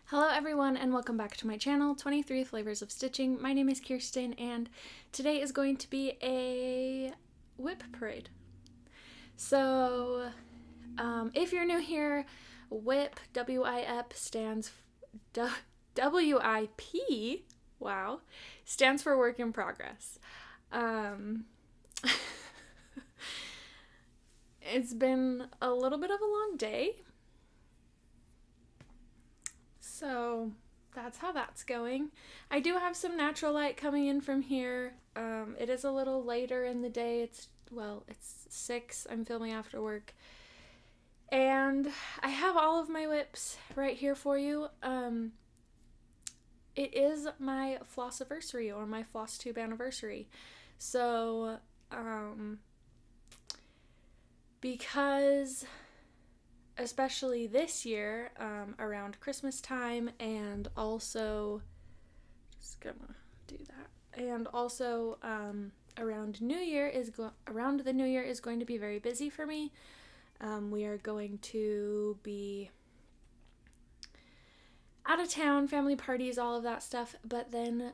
Hello everyone and welcome back to my channel, 23 Flavors of Stitching. My name is Kirsten and today is going to be a WIP parade. So if you're new here, WIP, W-I-P stands W-I-P, wow, stands for work in progress. It's been a little bit of a long day. So that's how that's going. I do have some natural light coming in from here. It is a little later in the day. It's 6. I'm filming after work. And I have all of my WIPs right here for you. It is my Flossiversary or my Flosstube anniversary. So, because especially this year, around Christmas time, and also just gonna do that, and also around the New Year is going to be very busy for me. We are going to be out of town, family parties, all of that stuff, but then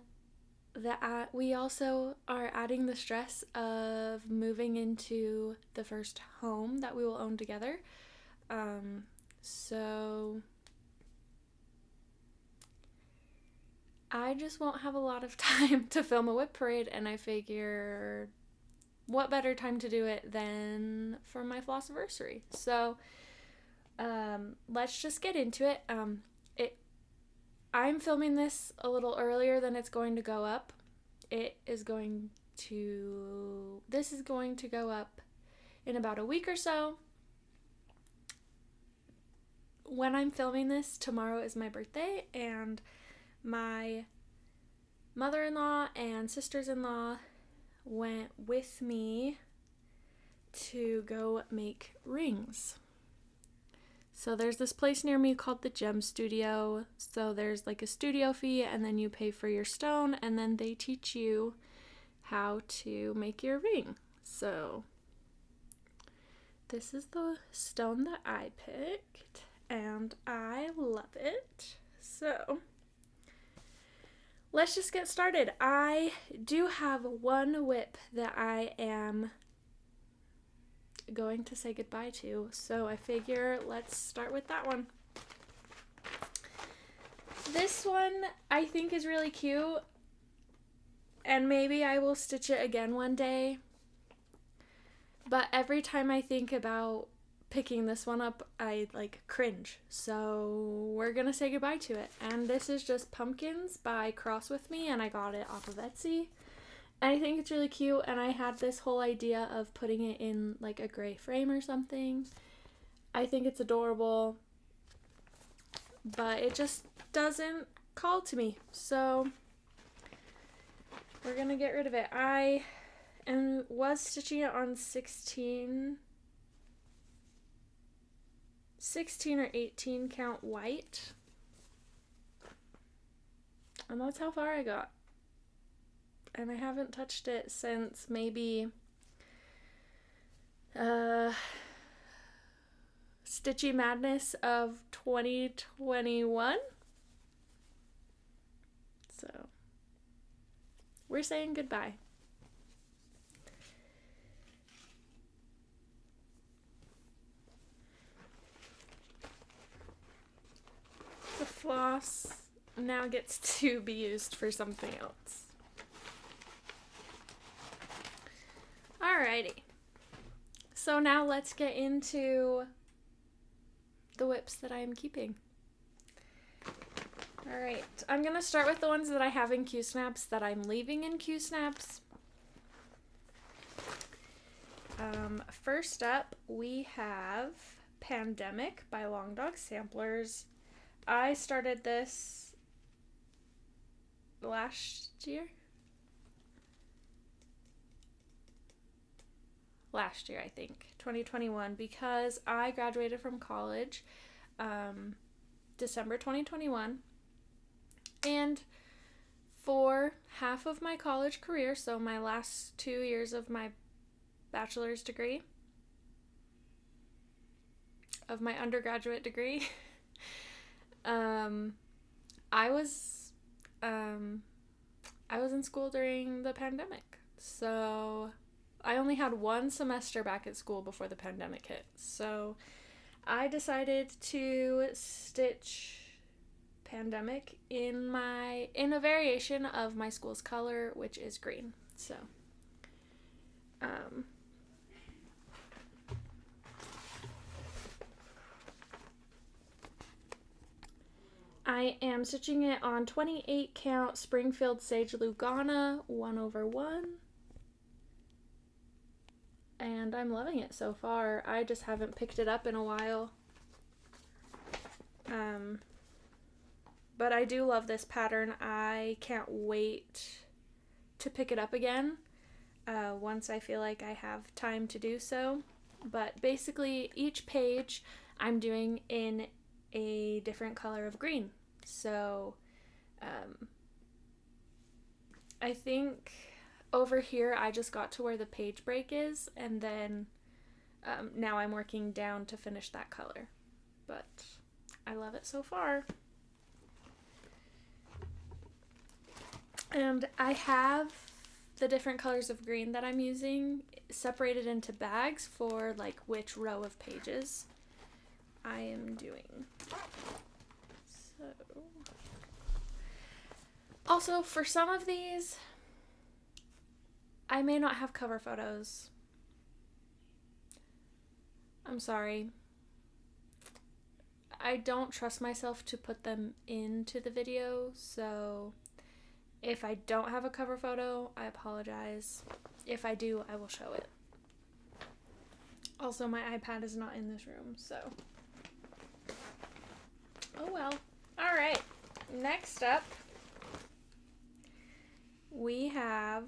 we also are adding the stress of moving into the first home that we will own together. So I just won't have a lot of time to film a WIP parade, and I figure what better time to do it than for my Flossiversary. So let's just get into it. I'm filming this a little earlier than it's going to go up. This is going to go up in about a week or so. When I'm filming this, tomorrow is my birthday, and my mother-in-law and sisters-in-law went with me to go make rings. So there's this place near me called the Gem Studio. So there's like a studio fee, and then you pay for your stone, and then they teach you how to make your ring. So this is the stone that I picked, and I love it. So let's just get started. I do have one WIP that I am going to say goodbye to, so I figure let's start with that one. This one I think is really cute, and maybe I will stitch it again one day, but every time I think about picking this one up, I cringe. So we're gonna say goodbye to it. And this is just Pumpkins by Cross With Me, and I got it off of Etsy. And I think it's really cute, and I had this whole idea of putting it in like a gray frame or something. I think it's adorable, but it just doesn't call to me. So we're gonna get rid of it. I was stitching it on 16 or 18 count white, and that's how far I got, and I haven't touched it since maybe Stitchy Madness of 2021. So we're saying goodbye. The floss now gets to be used for something else. Alrighty. So now let's get into the WIPs that I am keeping. Alright, I'm going to start with the ones that I have in Q-Snaps that I'm leaving in Q-Snaps. First up, we have Pandemic by Long Dog Samplers. I started this last year, I think, 2021, because I graduated from college December 2021, and for half of my college career, so my last 2 years of my bachelor's degree, of my undergraduate degree, I was in school during the pandemic. So I only had one semester back at school before the pandemic hit. So I decided to stitch pandemic in a variation of my school's color, which is green. So I am stitching it on 28 count Springfield Sage Lugana 1/1. And I'm loving it so far. I just haven't picked it up in a while. But I do love this pattern. I can't wait to pick it up again once I feel like I have time to do so. But basically, each page I'm doing in a different color of green. So I think over here I just got to where the page break is, and then now I'm working down to finish that color. But I love it so far. And I have the different colors of green that I'm using separated into bags for like which row of pages I am doing. So also, for some of these, I may not have cover photos. I'm sorry. I don't trust myself to put them into the video, so if I don't have a cover photo, I apologize. If I do, I will show it. Also, my iPad is not in this room, so. Oh well. Alright, next up, we have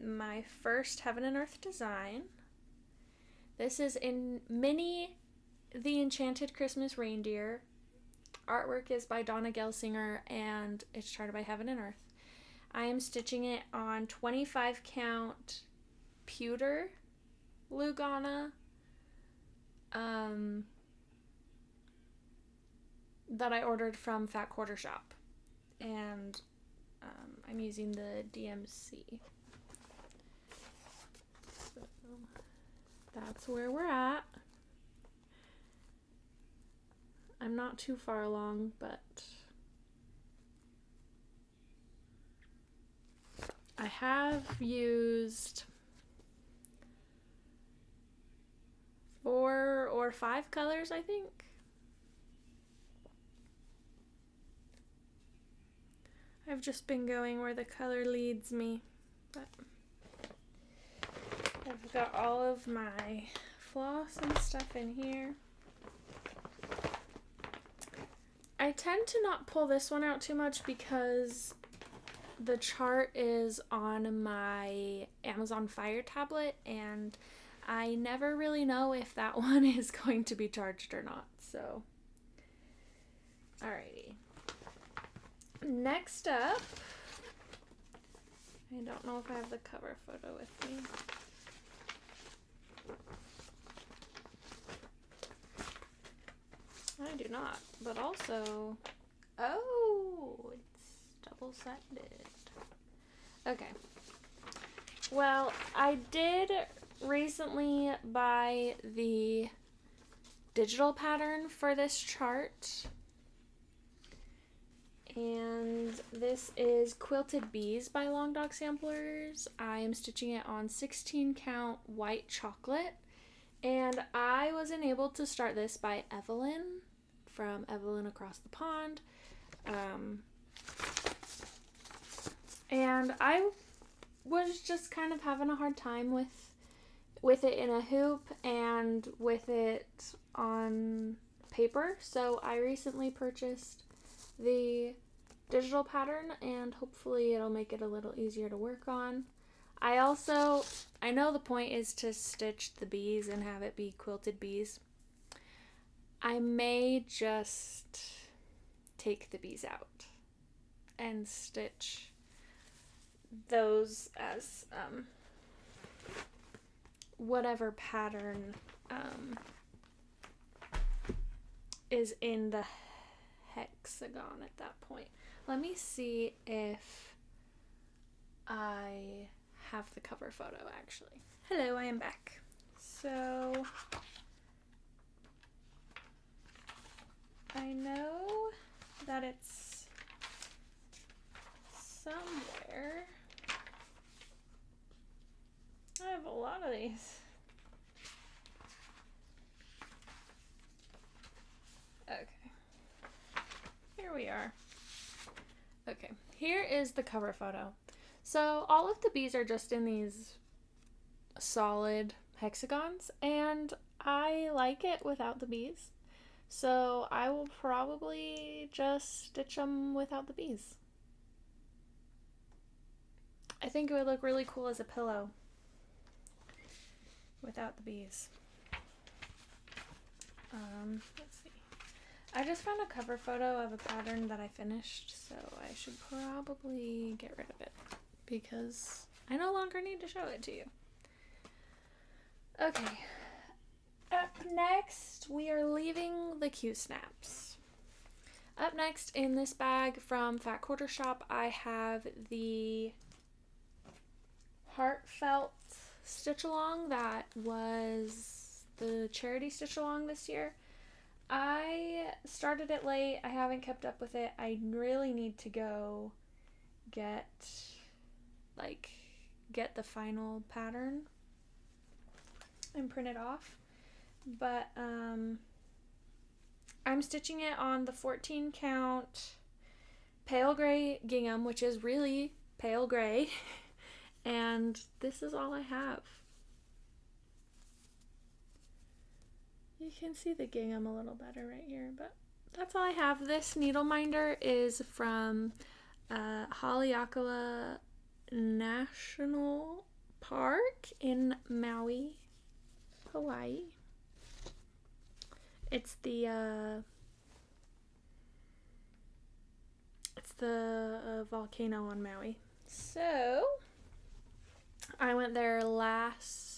my first Heaven and Earth design. This is in Mini The Enchanted Christmas Reindeer. Artwork is by Donna Gelsinger, and it's charted by Heaven and Earth. I am stitching it on 25 count pewter Lugana that I ordered from Fat Quarter Shop, and I'm using the DMC. So that's where we're at. I'm not too far along, but I have used 4 or 5 colors, I think. I've just been going where the color leads me, but I've got all of my floss and stuff in here. I tend to not pull this one out too much because the chart is on my Amazon Fire tablet, and I never really know if that one is going to be charged or not, so. Alrighty. Next up, I don't know if I have the cover photo with me. I do not, but also, oh, it's double-sided. Okay. Well, I did recently buy the digital pattern for this chart, and this is Quilted Bees by Long Dog Samplers. I am stitching it on 16 count white chocolate, and I was enabled to start this by Evelyn from Evelyn Across the Pond. And I was just kind of having a hard time with it in a hoop and with it on paper, so I recently purchased the digital pattern, and hopefully it'll make it a little easier to work on. I know the point is to stitch the bees and have it be quilted bees. I may just take the bees out and stitch those as whatever pattern is in the hexagon at that point. Let me see if I have the cover photo actually. Hello, I am back. So I know that it's somewhere. I have a lot of these. Okay. Here we are. Okay, here is the cover photo. So all of the bees are just in these solid hexagons, and I like it without the bees. So I will probably just stitch them without the bees. I think it would look really cool as a pillow without the bees. Let's see. I just found a cover photo of a pattern that I finished, so I should probably get rid of it because I no longer need to show it to you. Okay. Up next, we are leaving the Q-snaps. Up next in this bag from Fat Quarter Shop, I have the Heartfelt stitch along that was the charity stitch along this year. I started it late. I haven't kept up with it. I really need to go get the final pattern and print it off. But I'm stitching it on the 14 count pale gray gingham, which is really pale gray. And this is all I have. You can see the gingham a little better right here, but that's all I have. This needle minder is from Haleakala National Park in Maui, Hawaii. It's the volcano on Maui. So I went there last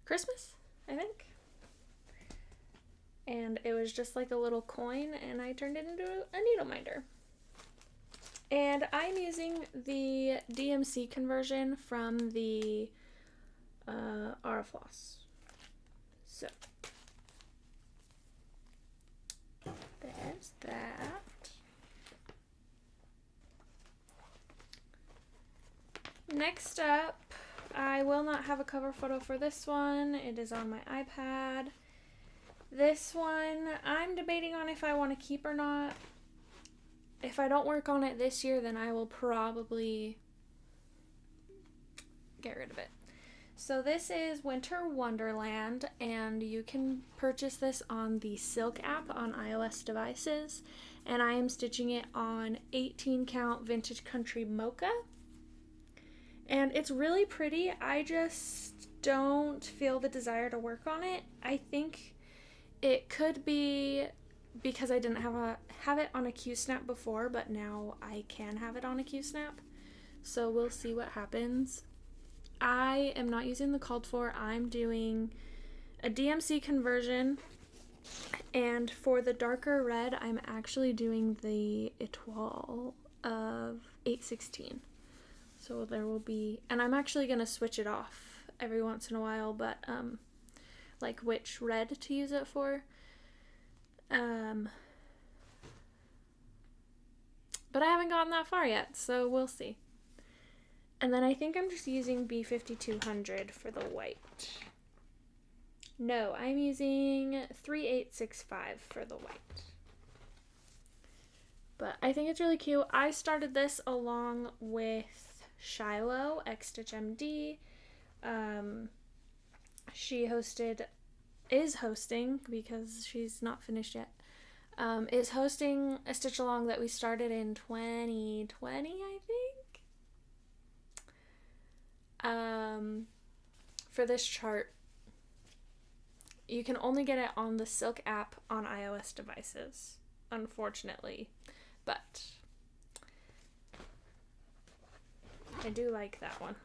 Christmas, I think. And it was just like a little coin, and I turned it into a needle minder. And I'm using the DMC conversion from the Floss. So there's that. Next up, I will not have a cover photo for this one. It is on my iPad. This one, I'm debating on if I want to keep or not. If I don't work on it this year, then I will probably get rid of it. So this is Winter Wonderland, and you can purchase this on the Silk app on iOS devices. And I am stitching it on 18 count Vintage Country Mocha. And it's really pretty. I just don't feel the desire to work on it. I think it could be because I didn't have it on a Q-snap before, but now I can have it on a Q-snap. So we'll see what happens. I am not using the called for. I'm doing a DMC conversion. And for the darker red, I'm actually doing the Etoile of 816. So there will be, and I'm actually going to switch it off every once in a while, but like which red to use it for. But I haven't gotten that far yet, so we'll see. And then I think I'm just using B5200 for the white. No, I'm using 3865 for the white. But I think it's really cute. I started this along with Shiloh, X-Stitch MD. She is hosting, because she's not finished yet, is hosting a stitch along that we started in 2020, I think. For this chart. You can only get it on the Silk app on iOS devices, unfortunately. But I do like that one.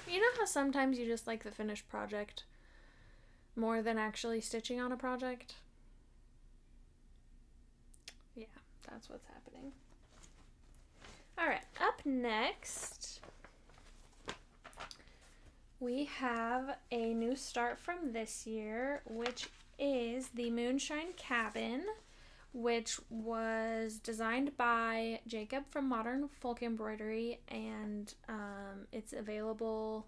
You know how sometimes you just like the finished project more than actually stitching on a project. Yeah, that's what's happening. All right, up next, we have a new start from this year, which is the Moonshine Cabin, which was designed by Jacob from Modern Folk Embroidery, and it's available.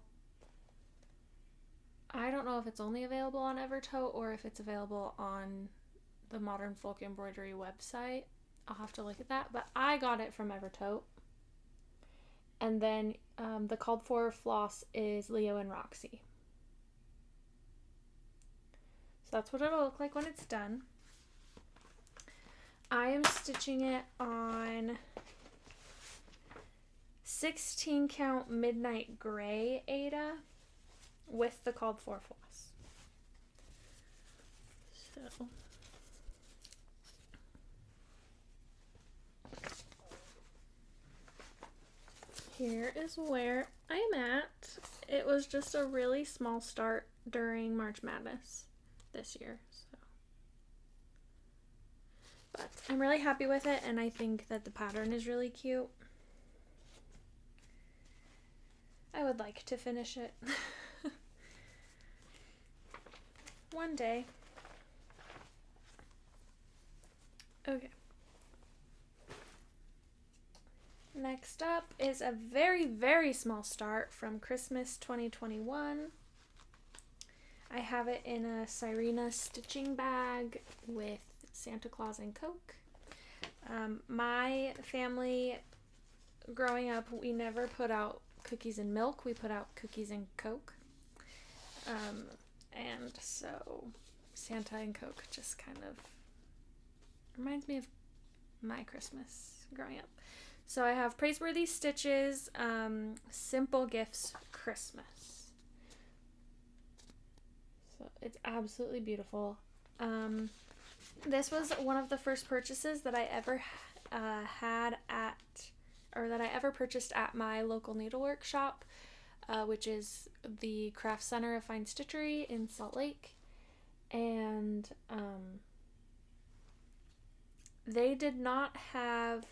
I don't know if it's only available on Evertote or if it's available on the Modern Folk Embroidery website. I'll have to look at that, but I got it from Evertote. And then the called for floss is Leo and Roxy. So that's what it'll look like when it's done. I am stitching it on 16 count Midnight Gray Aida with the called for floss. So here is where I'm at. It was just a really small start during March Madness this year. But I'm really happy with it, and I think that the pattern is really cute. I would like to finish it one day. Okay. Next up is a very, very small start from Christmas 2021. I have it in a Sirena stitching bag with Santa Claus and Coke. My family, growing up, we never put out cookies and milk. We put out cookies and Coke. And so Santa and Coke just kind of reminds me of my Christmas growing up. So I have Praiseworthy Stitches, Simple Gifts Christmas. So it's absolutely beautiful. This was one of the first purchases that I ever purchased at my local needlework shop, which is the Craft Center of Fine Stitchery in Salt Lake. And they did not have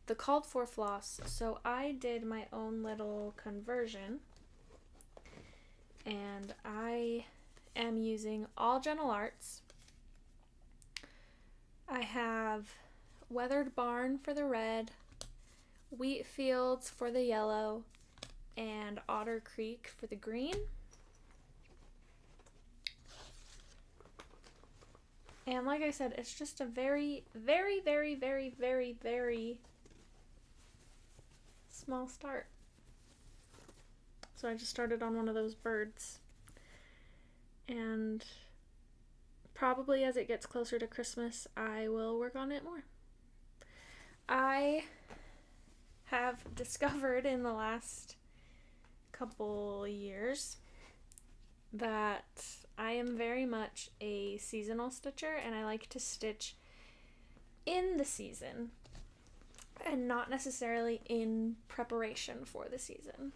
the called for floss, so I did my own little conversion. And I am using all Gentle Arts. I have Weathered Barn for the red, Wheat Fields for the yellow, and Otter Creek for the green. And like I said, it's just a very, very, very, very, very, very small start. So I just started on one of those birds. And probably as it gets closer to Christmas, I will work on it more. I have discovered in the last couple years that I am very much a seasonal stitcher, and I like to stitch in the season and not necessarily in preparation for the season.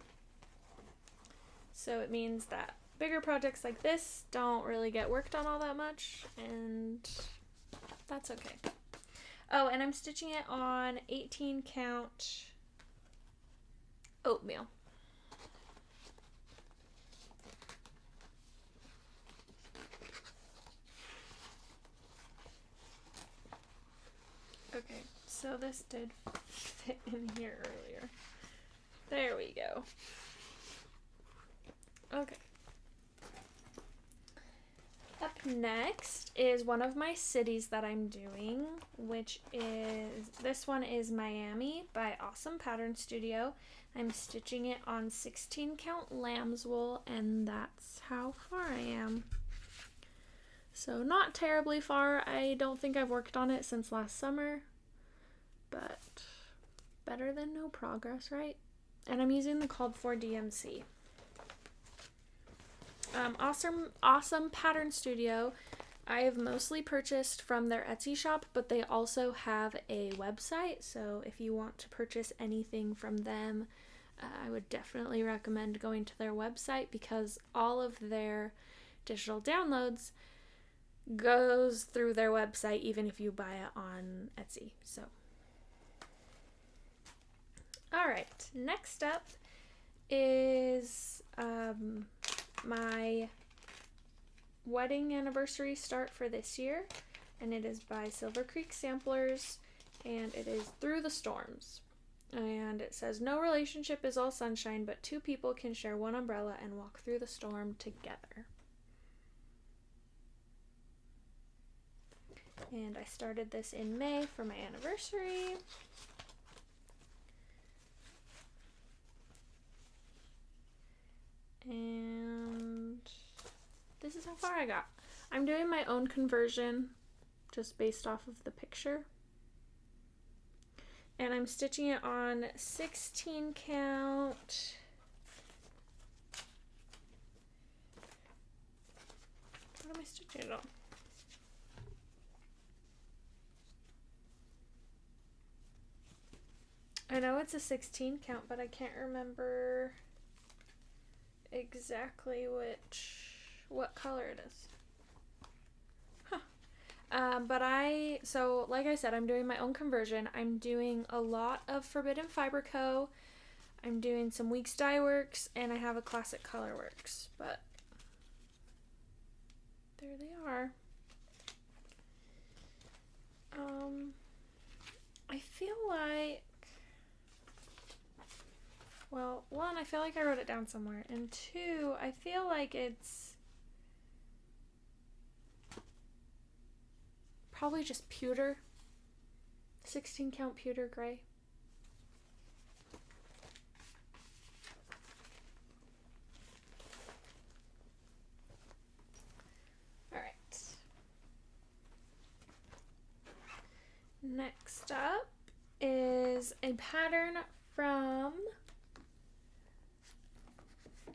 So it means that bigger projects like this don't really get worked on all that much, and that's okay. Oh, and I'm stitching it on 18 count oatmeal. Okay, so this did fit in here earlier. There we go. Okay. Up next is one of my cities that I'm doing, which is, this one is Miami by Awesome Pattern Studio. I'm stitching it on 16 count lamb's wool, and that's how far I am. So not terribly far. I don't think I've worked on it since last summer, but better than no progress, right? And I'm using the called for DMC. Awesome Pattern Studio. I have mostly purchased from their Etsy shop, but they also have a website, so if you want to purchase anything from them, I would definitely recommend going to their website, because all of their digital downloads goes through their website even if you buy it on Etsy. So, all right, next up is my wedding anniversary start for this year, and it is by Silver Creek Samplers, and it is Through the Storms. And it says, no relationship is all sunshine, but two people can share one umbrella and walk through the storm together. And I started this in May for my anniversary. And this is how far I got. I'm doing my own conversion just based off of the picture. And I'm stitching it on 16 count. What am I stitching it on? I know it's a 16 count, but I can't remember exactly what color it is. So like I said, I'm doing my own conversion. I'm doing a lot of Forbidden Fiber Co. I'm doing some Weeks Dye Works, and I have a Classic Color Works, but there they are. I feel like, well, one, I feel like I wrote it down somewhere, and two, I feel like it's probably just pewter, 16 count pewter gray. All right. Next up is a pattern from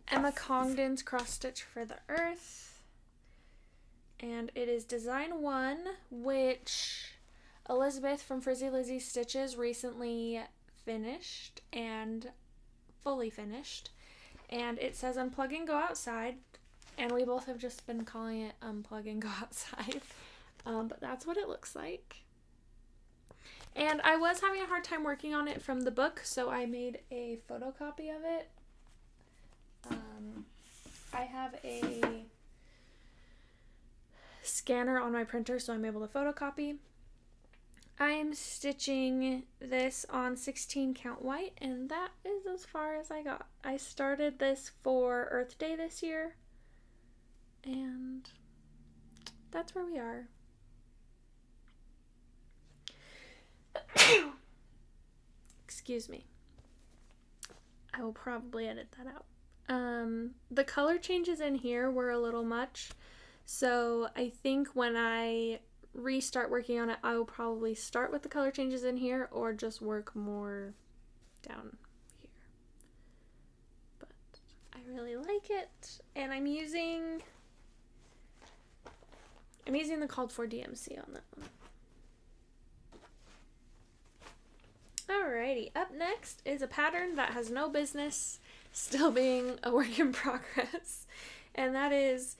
Emma Congdon's Cross Stitch for the Earth, and it is design 1, which Elizabeth from Frizzy Lizzy Stitches recently finished and fully finished, and it says unplug and go outside, and we both have just been calling it unplug and go outside, but that's what it looks like. And I was having a hard time working on it from the book, so I made a photocopy of it. I have a scanner on my printer, so I'm able to photocopy. I am stitching this on 16 count white, and that is as far as I got. I started this for Earth Day this year, and that's where we are. Excuse me. I will probably edit that out. The color changes in here were a little much, so I think when I restart working on it, I will probably start with the color changes in here or just work more down here. But I really like it, and I'm using the called for DMC on that one. Alrighty, up next is a pattern that has no business still being a work in progress, and that is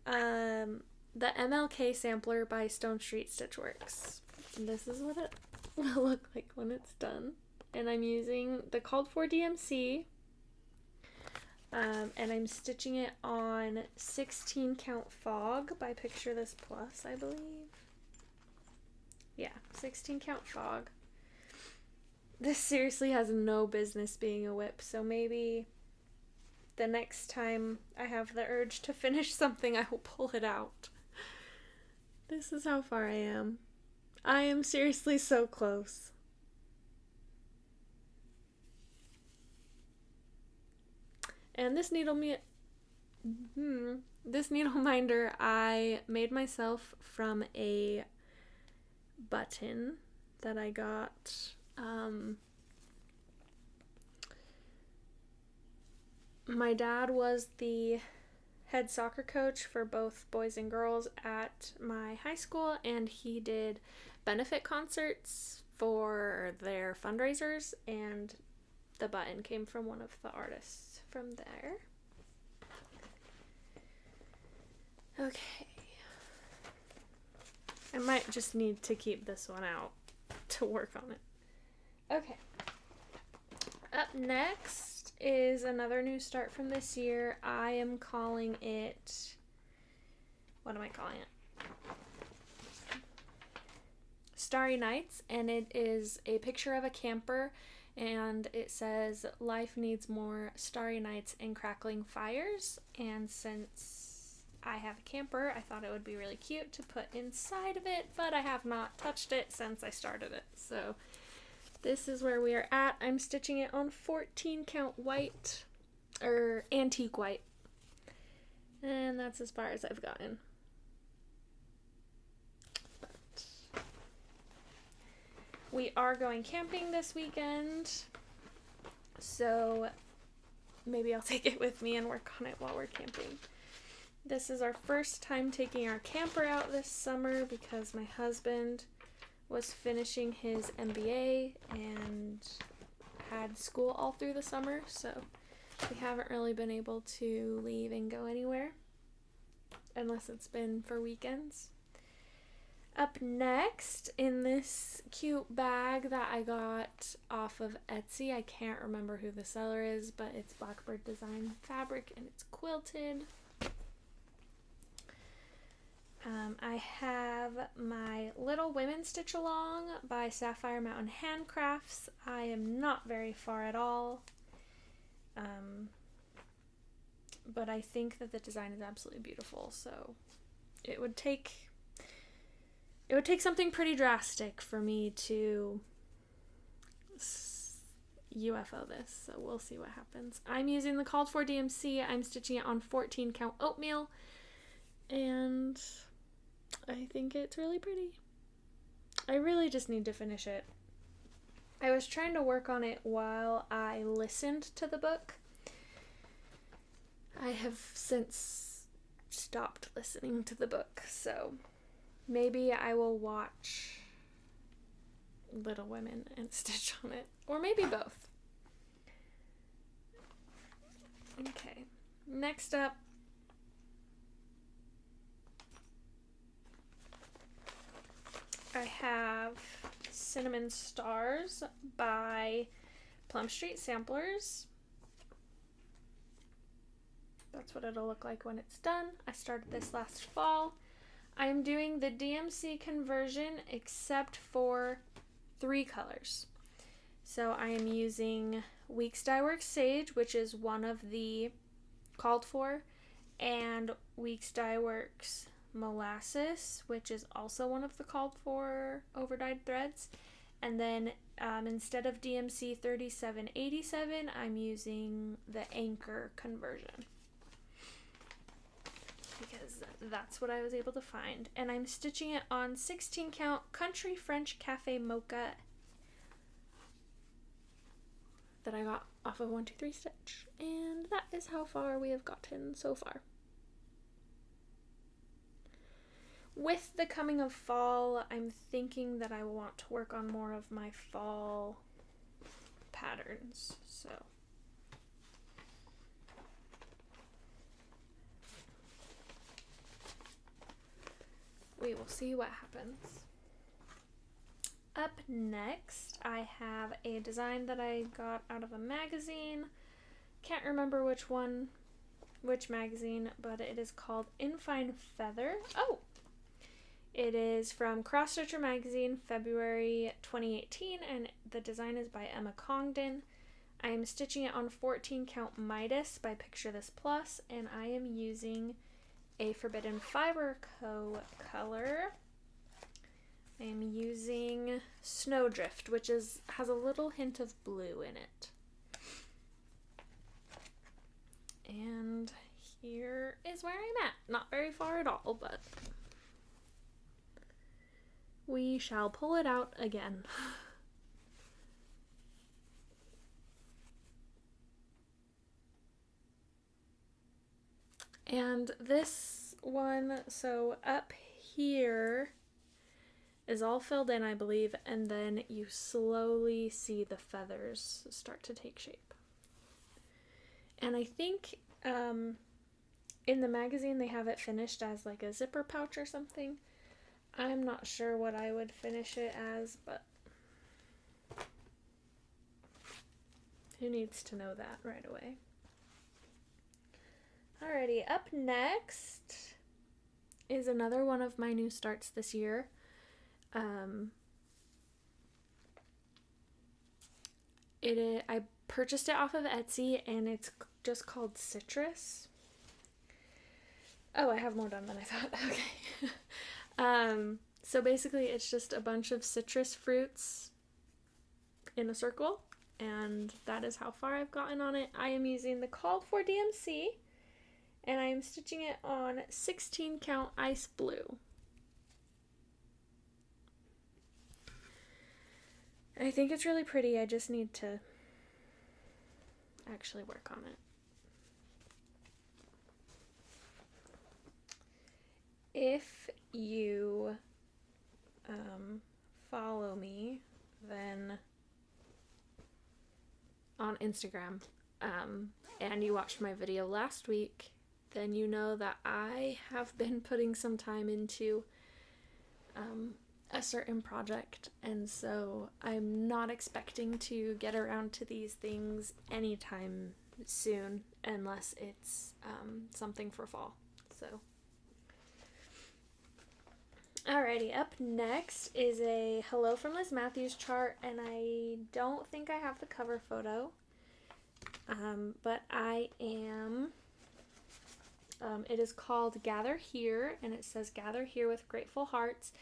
the MLK sampler by Stone Street Stitchworks. And this is what it will look like when it's done. And I'm using the called for DMC, and I'm stitching it on 16 count Fog by Picture This Plus, I believe. Yeah, 16 count Fog. This seriously has no business being a WIP, so maybe the next time I have the urge to finish something, I will pull it out. This is how far I am. I am seriously so close. And this needle minder I made myself from a button that I got. My dad was the head soccer coach for both boys and girls at my high school, and he did benefit concerts for their fundraisers, and the button came from one of the artists from there. Okay. I might just need to keep this one out to work on it. Okay. Up next is another new start from this year. I am calling it... What am I calling it? Starry Nights, and it is a picture of a camper, and it says, "Life needs more starry nights and crackling fires." And since I have a camper, I thought it would be really cute to put inside of it, but I have not touched it since I started it. So this is where we are at. I'm stitching it on 14 count white, or antique white. And that's as far as I've gotten. But we are going camping this weekend, so maybe I'll take it with me and work on it while we're camping. This is our first time taking our camper out this summer because my husband was finishing his MBA and had school all through the summer, so we haven't really been able to leave and go anywhere unless it's been for weekends. Up next, in this cute bag that I got off of Etsy, I can't remember who the seller is, but it's Blackbird Design fabric and it's quilted. I have my Little Women Stitch Along by Sapphire Mountain Handcrafts. I am not very far at all, but I think that the design is absolutely beautiful, so it would take something pretty drastic for me to UFO this, so we'll see what happens. I'm using the called for DMC. I'm stitching it on 14 count oatmeal, and I think it's really pretty. I really just need to finish it. I was trying to work on it while I listened to the book. I have since stopped listening to the book, so maybe I will watch Little Women and stitch on it, or maybe both. Okay, next up, I have Cinnamon Stars by Plum Street Samplers. That's what it'll look like when it's done. I started this last fall. I'm doing the DMC conversion except for 3 colors. So I am using Weeks Dye Works Sage, which is one of the called for, and Weeks Dye Works Molasses, which is also one of the called for overdyed threads. And then instead of DMC 3787, I'm using the Anchor conversion, because that's what I was able to find. And I'm stitching it on 16 count Country French Cafe Mocha that I got off of 123 Stitch. And that is how far we have gotten so far. With the coming of fall, I'm thinking that I want to work on more of my fall patterns, so we will see what happens. Up next, I have a design that I got out of a magazine. Can't remember which magazine, but it is called In Fine Feather. Oh! It is from Cross Stitcher Magazine, February 2018, and the design is by Emma Congdon. I am stitching it on 14 count Midas by Picture This Plus, and I am using a Forbidden Fiber Co. color. I am using Snowdrift, which has a little hint of blue in it. And here is where I'm at. Not very far at all, but we shall pull it out again. And this one, so up here is all filled in, I believe, and then you slowly see the feathers start to take shape. And I think in the magazine they have it finished as like a zipper pouch or something. I'm not sure what I would finish it as, but who needs to know that right away? Alrighty, up next is another one of my new starts this year. I purchased it off of Etsy, and it's just called Citrus. Oh, I have more done than I thought. Okay. So basically it's just a bunch of citrus fruits in a circle, and that is how far I've gotten on it. I am using the Called For DMC, and I am stitching it on 16 count ice blue. I think it's really pretty. I just need to actually work on it. If you follow me then on Instagram and you watched my video last week, then you know that I have been putting some time into a certain project, and so I'm not expecting to get around to these things anytime soon unless it's something for fall. So alrighty, up next is a Hello from Liz Matthews chart, and I don't think I have the cover photo, but I am, it is called Gather Here, and it says Gather Here with Grateful Hearts,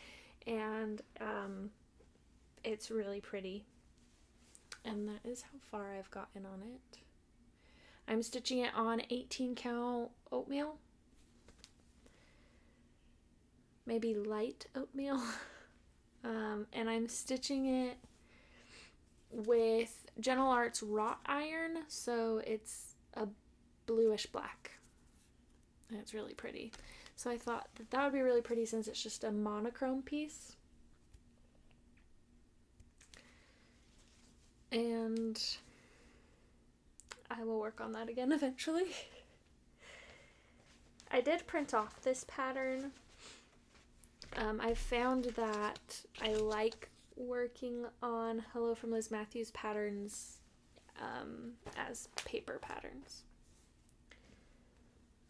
and it's really pretty, and that is how far I've gotten on it. I'm stitching it on 18 count oatmeal, maybe light oatmeal, and I'm stitching it with Gentle Arts wrought iron, so it's a bluish black, and it's really pretty. So I thought that would be really pretty since it's just a monochrome piece. And I will work on that again eventually. I did print off this pattern. I found that I like working on Hello from Liz Matthews patterns as paper patterns.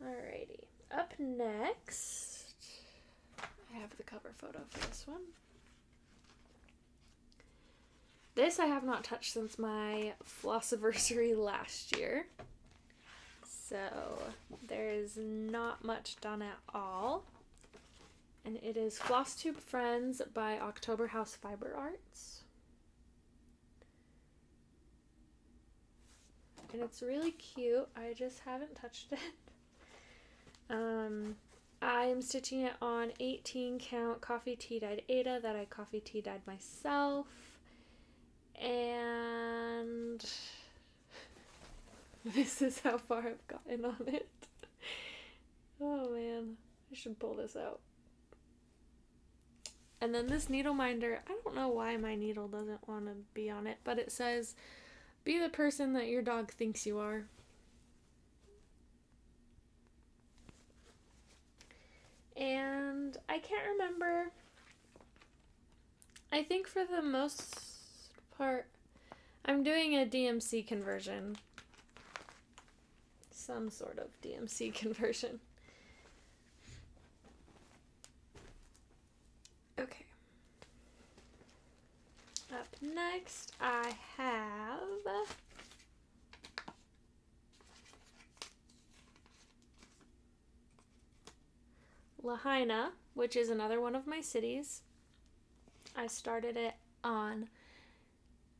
Alrighty. Up next, I have the cover photo for this one. This I have not touched since my Flossiversary last year, so there's not much done at all. And it is Flosstube Friends by October House Fiber Arts. And it's really cute. I just haven't touched it. I'm stitching it on 18 count coffee tea dyed Ada that I coffee tea dyed myself, and this is how far I've gotten on it. Oh man, I should pull this out. And then this needle minder, I don't know why my needle doesn't want to be on it, but it says, be the person that your dog thinks you are. And I can't remember. I think for the most part, I'm doing a DMC conversion. Some sort of DMC conversion. Okay. Up next, I have Lahaina, which is another one of my cities. I started it on,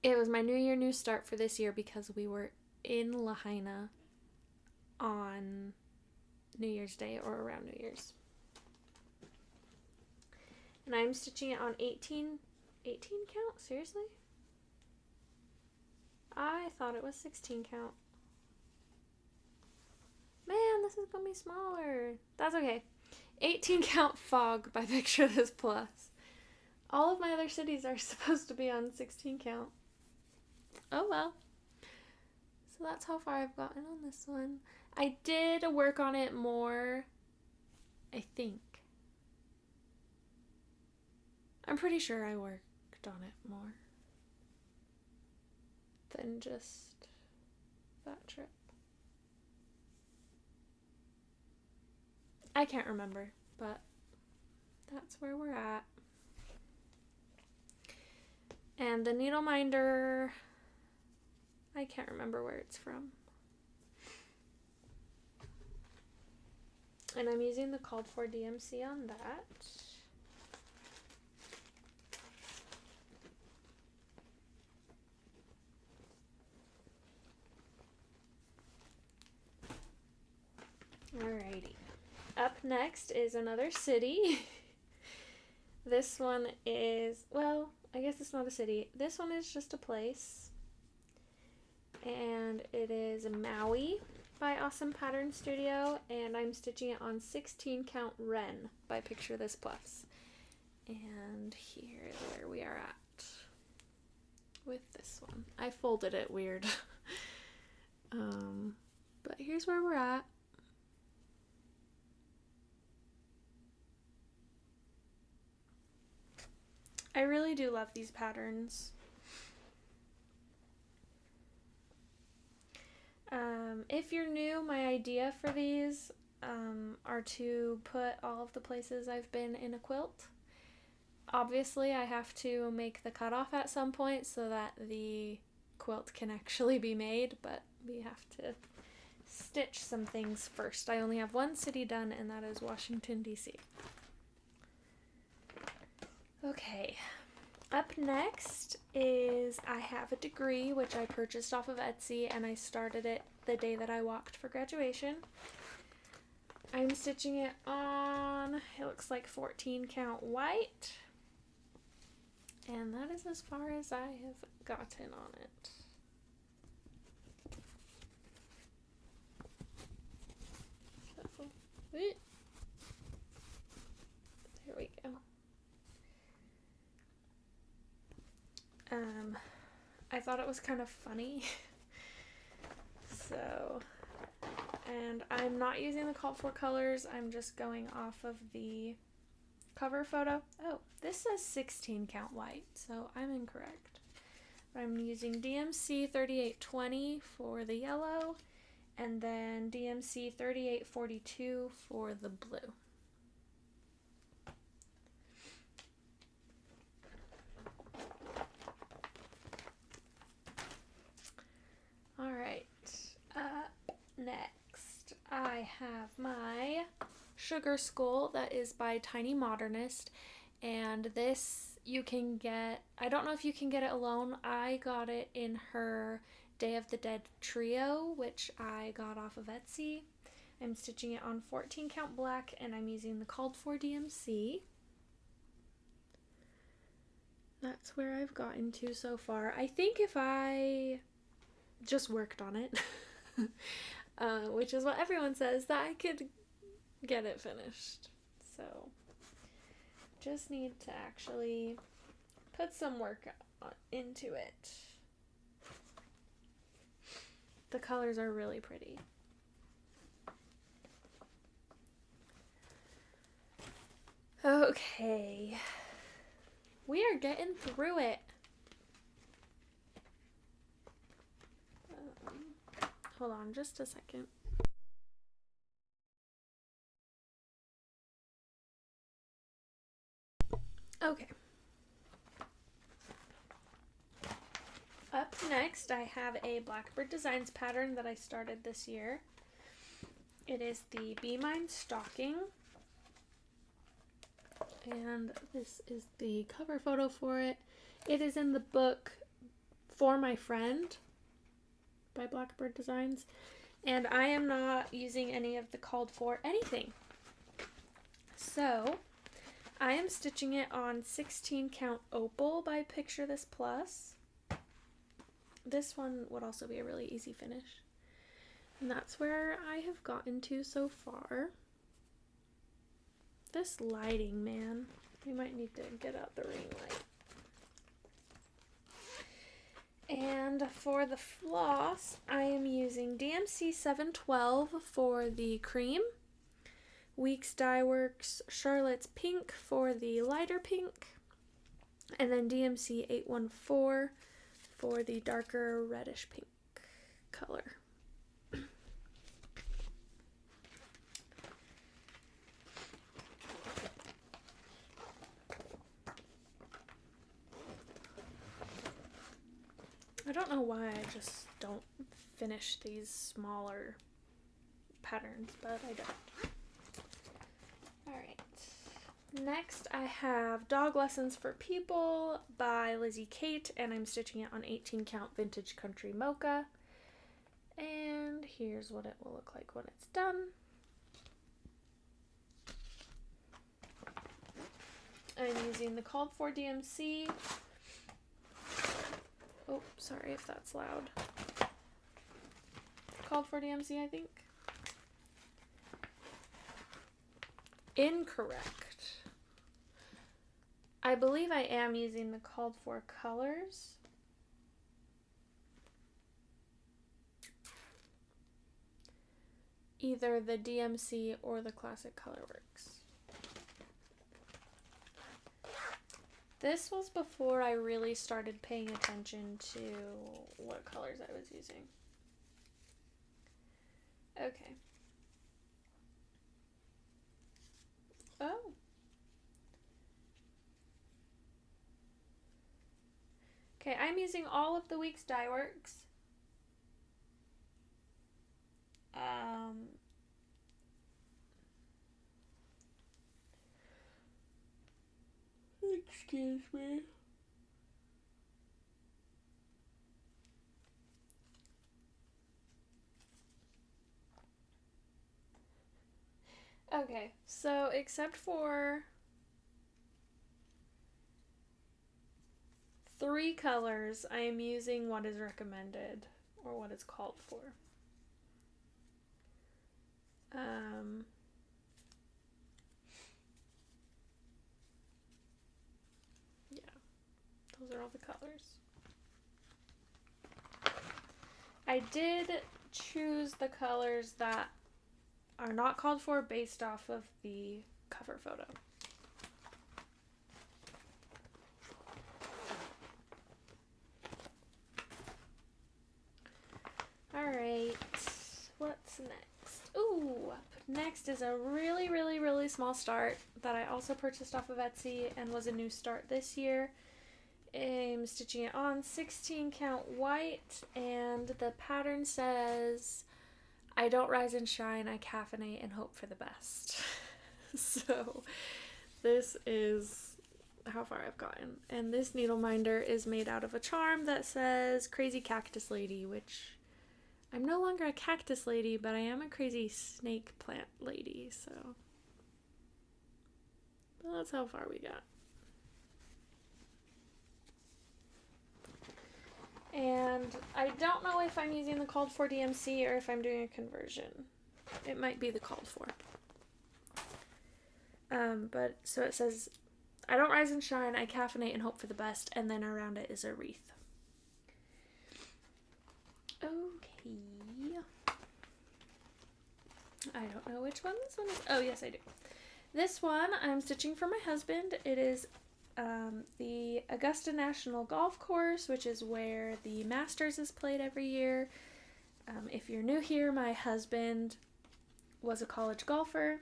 it was my New Year, New Start for this year because we were in Lahaina on New Year's Day or around New Year's. And I'm stitching it on 18 count? Seriously? I thought it was 16 count. Man, this is gonna be smaller. That's okay. 18 count Fog by Picture This Plus. All of my other cities are supposed to be on 16 count. Oh well. So that's how far I've gotten on this one. I did work on it more, I think. I'm pretty sure I worked on it more than just that trip. I can't remember, but that's where we're at. And the needle minder, I can't remember where it's from. And I'm using the called for DMC on that. Alrighty. Up next is another city. This one is, well, I guess it's not a city. This one is just a place. And it is Maui by Awesome Pattern Studio. And I'm stitching it on 16 count Ren by Picture This Plus. And here's where we are at with this one. I folded it weird. But here's where we're at. I really do love these patterns. If you're new, my idea for these are to put all of the places I've been in a quilt. Obviously, I have to make the cutoff at some point so that the quilt can actually be made, but we have to stitch some things first. I only have one city done, and that is Washington, D.C. Okay, up next is I have a degree, which I purchased off of Etsy, and I started it the day that I walked for graduation. I'm stitching it on, it looks like 14 count white, and that is as far as I have gotten on it. So, there we go. I thought it was kind of funny. So, and I'm not using the called for colors. I'm just going off of the cover photo. Oh, this says 16 count white, so I'm incorrect. I'm using DMC 3820 for the yellow, and then DMC 3842 for the blue. Alright, up next I have my Sugar Skull that is by Tiny Modernist, and this you can get, I don't know if you can get it alone. I got it in her Day of the Dead trio, which I got off of Etsy. I'm stitching it on 14 count black, and I'm using the called for DMC. That's where I've gotten to so far. I think if I just worked on it, which is what everyone says, that I could get it finished. So just need to actually put some work into it. The colors are really pretty. Okay, we are getting through it. Hold on just a second. Okay. Up next, I have a Blackbird Designs pattern that I started this year. It is the Be Mine Stocking. And this is the cover photo for it. It is in the book For My Friend by Blackbird Designs. And I am not using any of the called for anything. So I am stitching it on 16 count Opal by Picture This Plus. This one would also be a really easy finish. And that's where I have gotten to so far. This lighting, man. We might need to get out the ring light. And for the floss, I am using DMC 712 for the cream, Weeks Dye Works Charlotte's Pink for the lighter pink, and then DMC 814 for the darker reddish pink color. I don't know why I just don't finish these smaller patterns, but I don't. Alright. Next I have Dog Lessons for People by Lizzie Kate, and I'm stitching it on 18 count vintage country mocha. And here's what it will look like when it's done. I'm using the called for DMC. Oh, sorry if that's loud. Called for DMC, I think. Incorrect. I believe I am using the called for colors. Either the DMC or the Classic Colorworks. This was before I really started paying attention to what colors I was using. Okay. Oh. Okay, I'm using all of the Weeks Dye Works. Excuse me. Okay, so except for 3 colors, I am using what is recommended or what is called for. Yeah, those are all the colors. I did choose the colors that are not called for based off of the cover photo. Alright, what's next? Ooh, up next is a really small start that I also purchased off of Etsy and was a new start this year. I'm stitching it on 16 count white, and the pattern says, I don't rise and shine, I caffeinate and hope for the best. So this is how far I've gotten. And this needle minder is made out of a charm that says Crazy Cactus Lady, which I'm no longer a cactus lady, but I am a crazy snake plant lady, so that's how far we got. And I don't know if I'm using the called for DMC or if I'm doing a conversion. It might be the called for. But so it says, I don't rise and shine, I caffeinate and hope for the best, and then around it is a wreath. Okay. I don't know which one this one is. Oh, yes, I do. This one I'm stitching for my husband. It is the Augusta National Golf Course, which is where the Masters is played every year. If you're new here, my husband was a college golfer,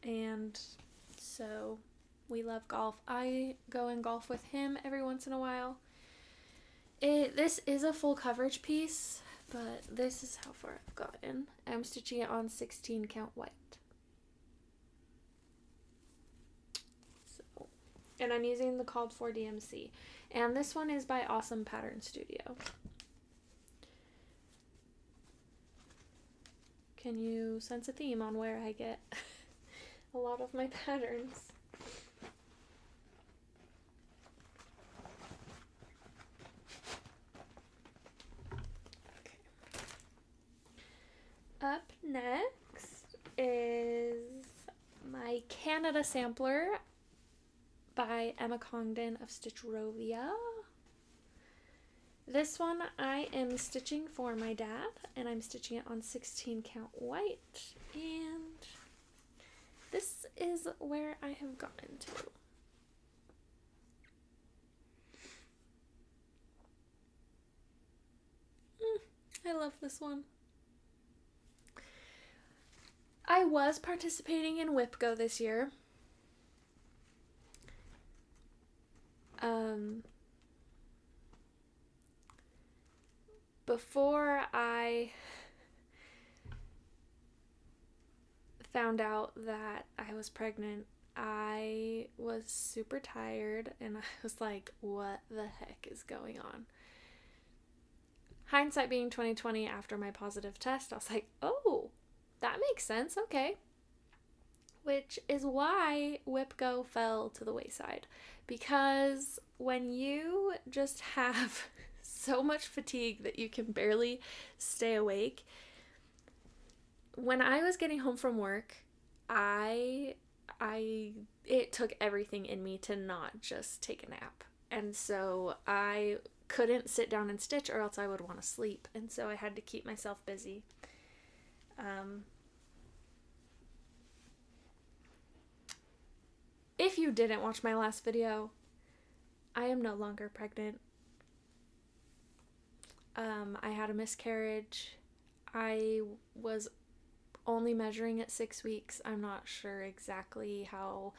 and so we love golf. I go and golf with him every once in a while. This is a full coverage piece, but this is how far I've gotten. I'm stitching it on 16 count white. And I'm using the called for DMC. And this one is by Awesome Pattern Studio. Can you sense a theme on where I get a lot of my patterns? Okay. Up next is my Canada sampler by Emma Congdon of Stitchrovia. This one I am stitching for my dad, and I'm stitching it on 16 count white, and this is where I have gotten to. I love this one. I was participating in Whipgo this year. Before I found out that I was pregnant, I was super tired and I was like, what the heck is going on? Hindsight being 2020, after my positive test, I was like, oh, that makes sense, okay. Which is why Whipgo fell to the wayside. Because when you just have so much fatigue that you can barely stay awake, when I was getting home from work, it took everything in me to not just take a nap. And so I couldn't sit down and stitch, or else I would want to sleep. And so I had to keep myself busy. If you didn't watch my last video, I am no longer pregnant. I had a miscarriage. I was only measuring at 6 weeks. I'm not sure exactly how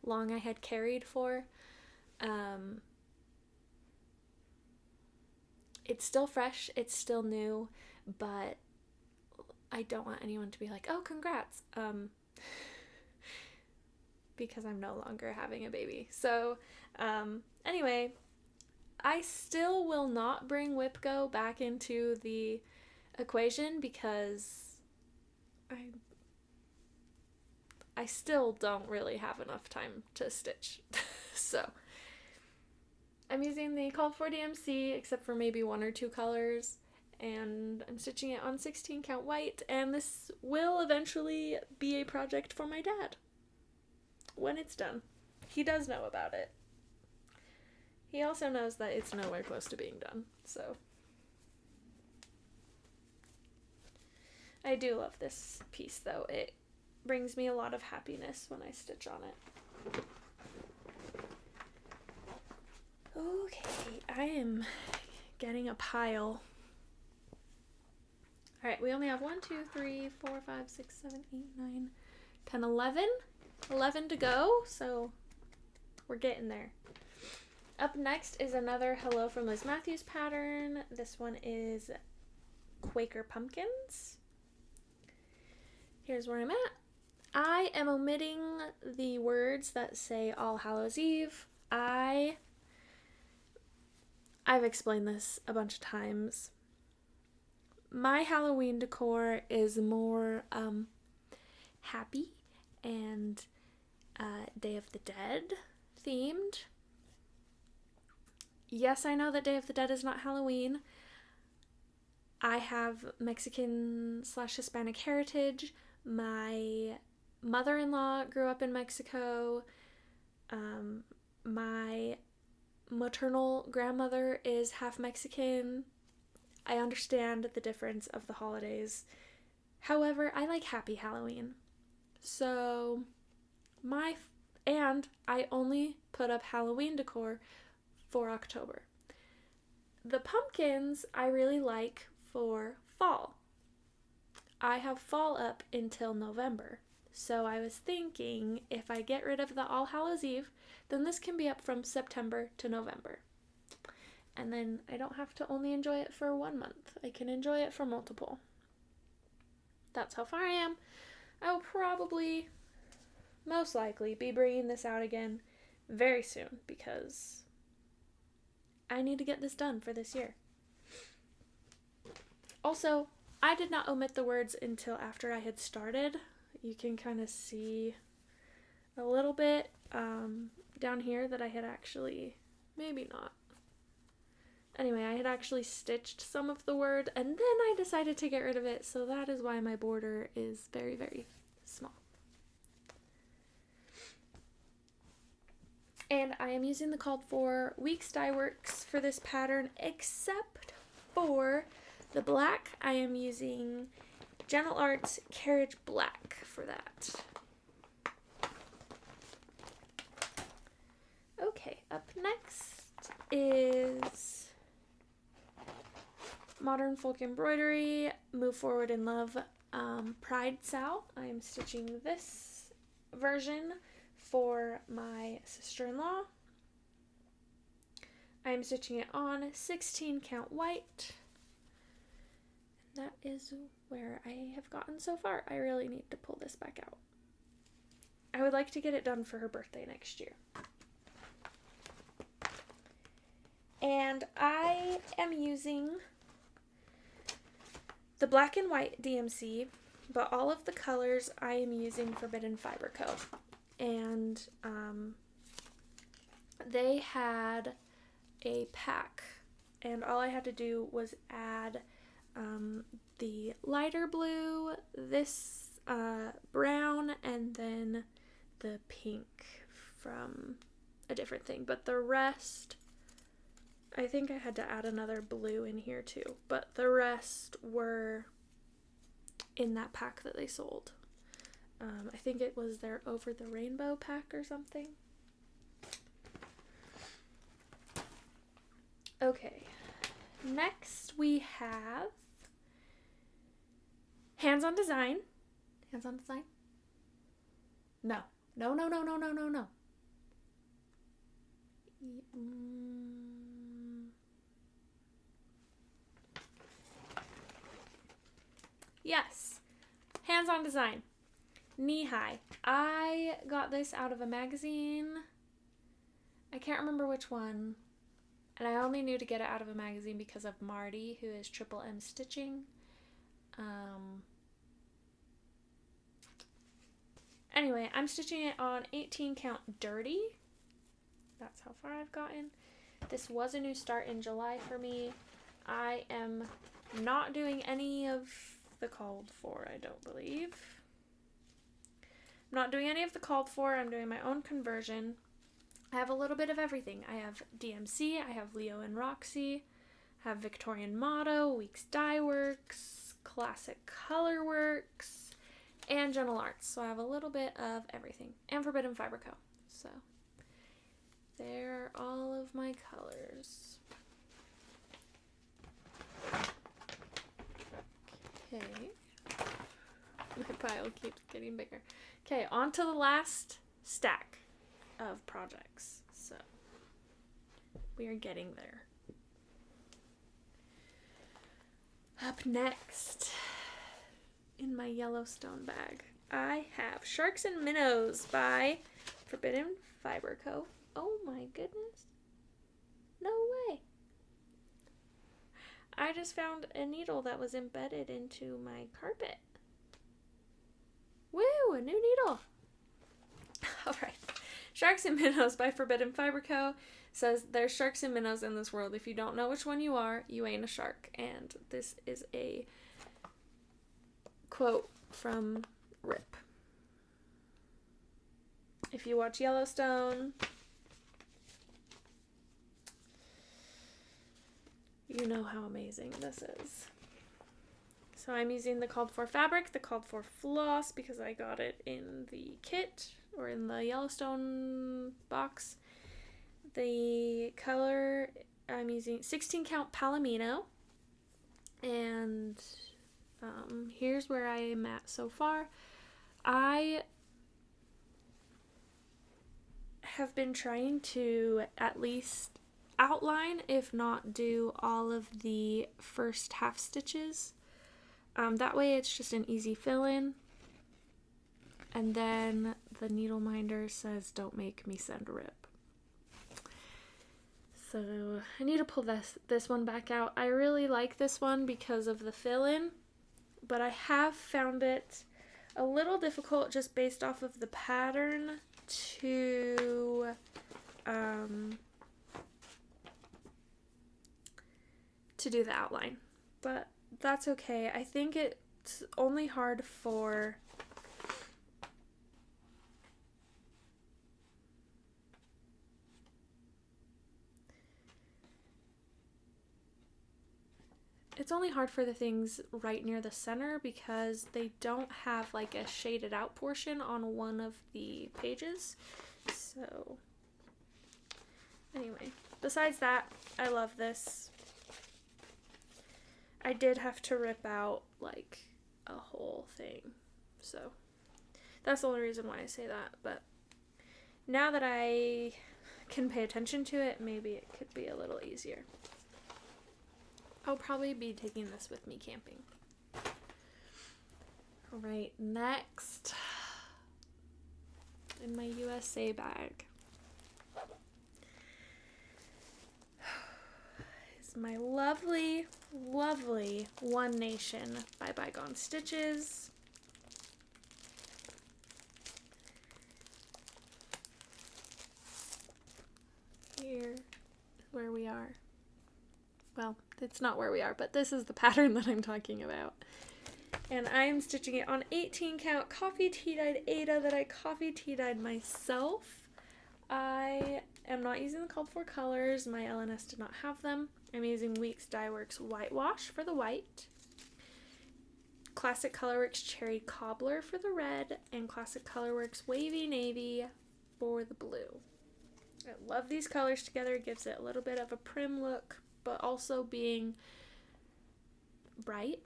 long I had carried for. It's still fresh, it's still new, but I don't want anyone to be like, oh, congrats, because I'm no longer having a baby. So, anyway, I still will not bring Whipgo back into the equation because I still don't really have enough time to stitch. So I'm using the called for DMC except for maybe 1 or 2 colors, and I'm stitching it on 16 count white, and this will eventually be a project for my dad when it's done. He does know about it. He also knows that it's nowhere close to being done, so I do love this piece though. It brings me a lot of happiness when I stitch on it. Okay, I am getting a pile. Alright, we only have 1, 2, 3, 4, 5, 6, 7, 8, 9, 10, 11. 11 to go, so we're getting there. Up next is another Hello from Liz Matthews pattern. This one is Quaker Pumpkins. Here's where I'm at. I am omitting the words that say All Hallows Eve. I've explained this a bunch of times. My Halloween decor is more happy and Day of the Dead themed. Yes, I know that Day of the Dead is not Halloween. I have Mexican/Hispanic heritage. My mother-in-law grew up in Mexico. My maternal grandmother is half Mexican. I understand the difference of the holidays. However, I like happy Halloween. So, I only put up Halloween decor for October. The pumpkins I really like for fall. I have fall up until November. So I was thinking if I get rid of the All Hallows Eve, then this can be up from September to November. And then I don't have to only enjoy it for 1 month. I can enjoy it for multiple. That's how far I am. I will probably, most likely, be bringing this out again very soon because I need to get this done for this year. Also, I did not omit the words until after I had started. You can kind of see a little bit down here that I had actually, maybe not. Anyway, I had actually stitched some of the word and then I decided to get rid of it, so that is why my border is very, very small. And I am using the called for Weeks Dye Works for this pattern, except for the black. I am using Gentle Arts Carriage Black for that. Okay, up next is Modern Folk Embroidery, Move Forward in Love, Pride Sow. I am stitching this version for my sister-in-law. I am stitching it on 16 count white. That is where I have gotten so far. I really need to pull this back out. I would like to get it done for her birthday next year. And I am using the black and white DMC, but all of the colors I am using Forbidden Fiber Co. And they had a pack, and all I had to do was add the lighter blue, this brown, and then the pink from a different thing. But the rest, I think I had to add another blue in here too, but the rest were in that pack that they sold. I think it was their Over the Rainbow pack or something. Okay, next we have Hands on Design. Hands on Design? No. No. Yes, Hands on Design, Knee High. I got this out of a magazine. I can't remember which one. And I only knew to get it out of a magazine because of Marty, who is Triple M Stitching. Anyway, I'm stitching it on 18 count dirty. That's how far I've gotten. This was a new start in July for me. I am not doing any of the called for, I don't believe. I'm not doing any of the called for. I'm doing my own conversion. I have a little bit of everything. I have DMC, I have Leo and Roxy, I have Victorian Motto, Weeks Dye Works, Classic Color Works, and Gentle Arts. So I have a little bit of everything. And Forbidden Fiber Co. So there are all of my colors. Okay. My pile keeps getting bigger. Okay, on to the last stack of projects. So we are getting there. Up next, in my Yellowstone bag, I have Sharks and Minnows by Forbidden Fiber Co. Oh my goodness. No way. I just found a needle that was embedded into my carpet. Woo, a new needle. Alright. Sharks and Minnows by Forbidden Fiber Co. says there's sharks and minnows in this world. If you don't know which one you are, you ain't a shark. And this is a quote from WIP. If you watch Yellowstone, you know how amazing this is. So I'm using the called for fabric, the called for floss, because I got it in the kit or in the Yellowstone box. The color, I'm using 16 count Palomino, and here's where I am at so far. I have been trying to at least outline, if not do all of the first half stitches. That way it's just an easy fill-in. And then the needle minder says, don't make me send rip. So I need to pull this one back out. I really like this one because of the fill-in, but I have found it a little difficult just based off of the pattern to do the outline. But that's okay. I think it's only hard for it's only hard for the things right near the center because they don't have like a shaded out portion on one of the pages. So anyway, besides that, I love this. I did have to rip out like a whole thing, so that's the only reason why I say that. But now that I can pay attention to it, maybe it could be a little easier. I'll probably be taking this with me camping. All right, next in my USA bag is my lovely, lovely One Nation by Bygone Stitches. Here is where we are. Well, it's not where we are, but this is the pattern that I'm talking about. And I am stitching it on 18 count coffee tea-dyed Aida that I coffee tea-dyed myself. I am not using the called for colors. My LNS did not have them. I'm using Weeks Dye Works Whitewash for the white, Classic Colorworks Cherry Cobbler for the red, and Classic Colorworks Wavy Navy for the blue. I love these colors together. It gives it a little bit of a prim look, but also being bright.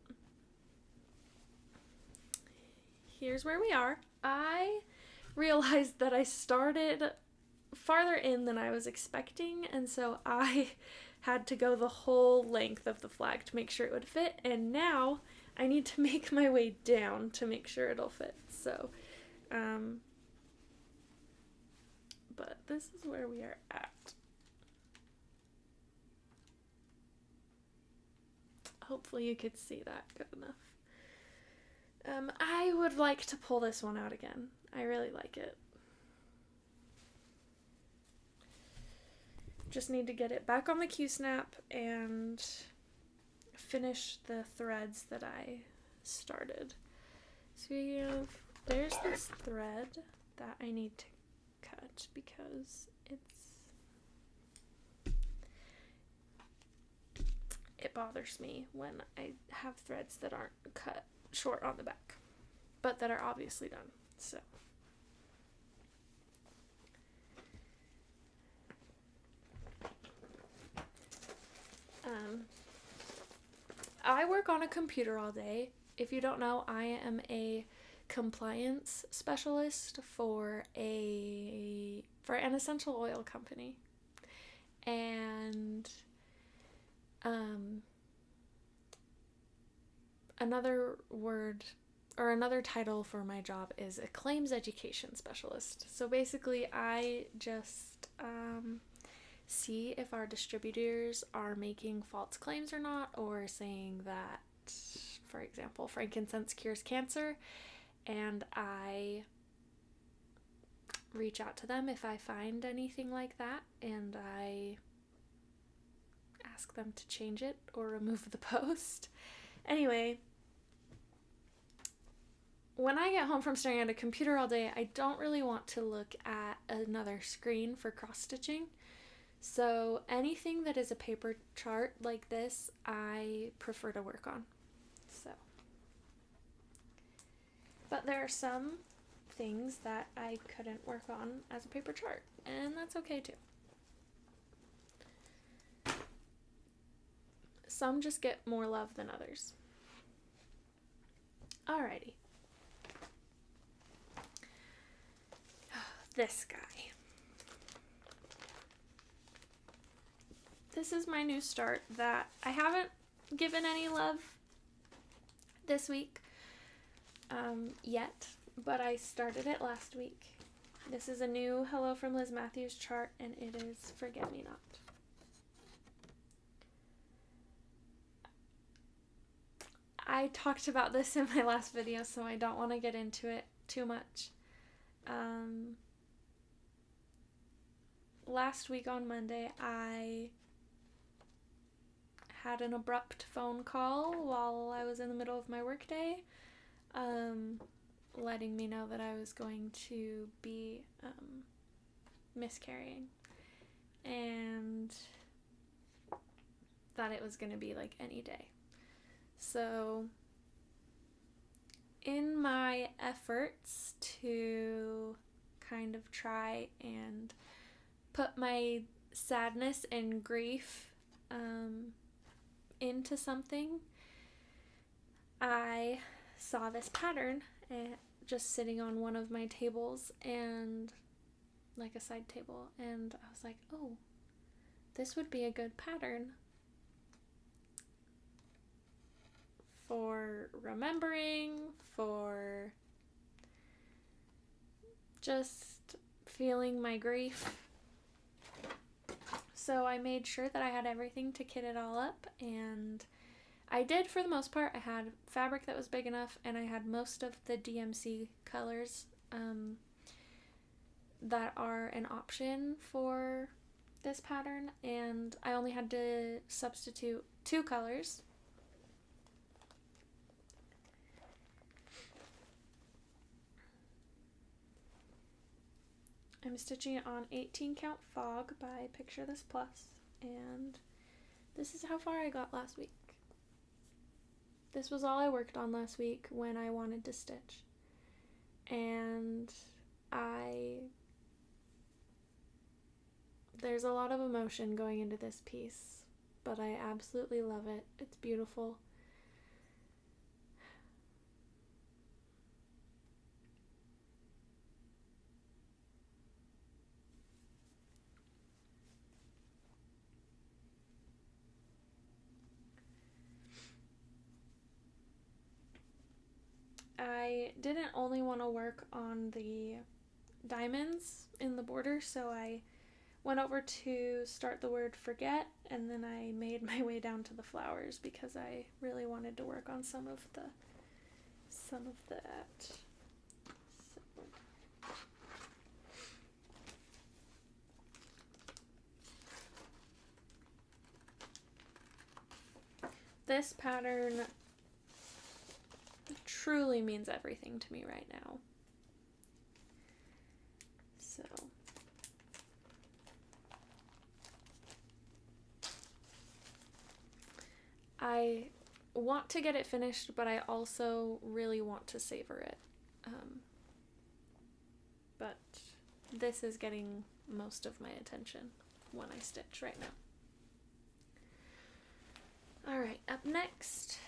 Here's where we are. I realized that I started farther in than I was expecting, and so I had to go the whole length of the flag to make sure it would fit, and now I need to make my way down to make sure it'll fit. So, but this is where we are at. Hopefully you could see that good enough. I would like to pull this one out again. I really like it. Just need to get it back on the Q-snap and finish the threads that I started. So there's this thread that I need to cut because it bothers me when I have threads that aren't cut short on the back, but that are obviously done. So I work on a computer all day. If you don't know, I am a compliance specialist for an essential oil company. And another word or another title for my job is a claims education specialist. So basically I just see if our distributors are making false claims or not, or saying that, for example, frankincense cures cancer, and I reach out to them if I find anything like that, and I ask them to change it or remove the post. Anyway, when I get home from staring at a computer all day, I don't really want to look at another screen for cross-stitching. So anything that is a paper chart like this, I prefer to work on. So, but there are some things that I couldn't work on as a paper chart, and that's okay too. Some just get more love than others. Alrighty. This guy. This is my new start that I haven't given any love this week yet, but I started it last week. This is a new Hello from Liz Matthews chart, and it is Forget Me Not. I talked about this in my last video, so I don't want to get into it too much. Last week on Monday, I had an abrupt phone call while I was in the middle of my workday, letting me know that I was going to be miscarrying, and that it was going to be like any day. So in my efforts to kind of try and put my sadness and grief into something, I saw this pattern just sitting on one of my tables, and like a side table, and I was like, oh, this would be a good pattern for remembering, for just feeling my grief. So I made sure that I had everything to kit it all up, and I did for the most part. I had fabric that was big enough, and I had most of the DMC colors that are an option for this pattern, and I only had to substitute 2 colors. I'm stitching it on 18 count Fog by Picture This Plus, and this is how far I got last week. This was all I worked on last week when I wanted to stitch, and there's a lot of emotion going into this piece, but I absolutely love it. It's beautiful. I didn't only want to work on the diamonds in the border, so I went over to start the word forget, and then I made my way down to the flowers because I really wanted to work on some of that. So this pattern truly means everything to me right now. So I want to get it finished, but I also really want to savor it. But this is getting most of my attention when I stitch right now. Alright, up next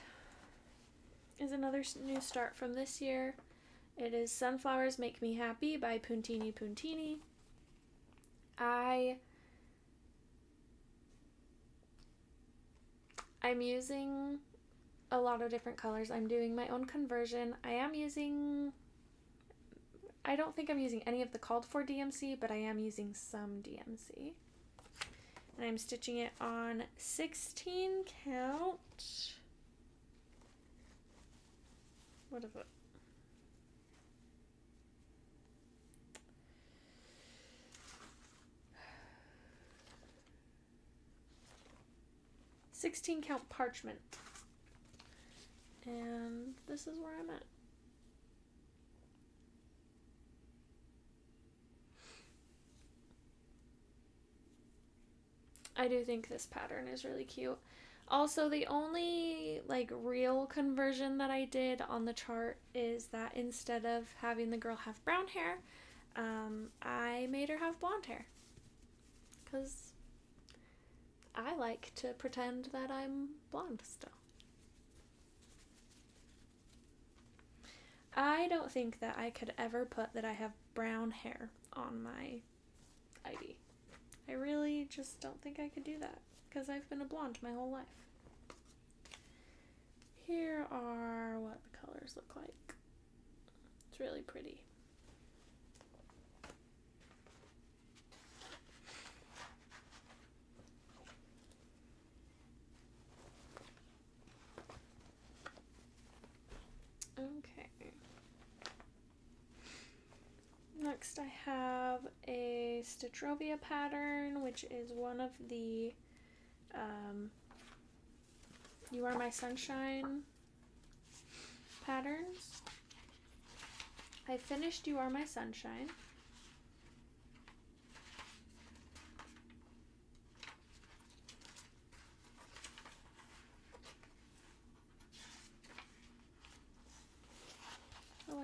is another new start from this year. It is Sunflowers Make Me Happy by Puntini Puntini. I'm using a lot of different colors. I'm doing my own conversion. I don't think I'm using any of the called for DMC, but I am using some DMC. And I'm stitching it on 16 count. What is it? "16 count parchment." And this is where I'm at. I do think this pattern is really cute. Also, the only real conversion that I did on the chart is that instead of having the girl have brown hair, I made her have blonde hair. Because I like to pretend that I'm blonde still. I don't think that I could ever put that I have brown hair on my ID. I really just don't think I could do that because I've been a blonde my whole life. Here are what the colors look like. It's really pretty. Okay. Next I have a Stitchrovia pattern, which is one of the You Are My Sunshine patterns. I finished You Are My Sunshine.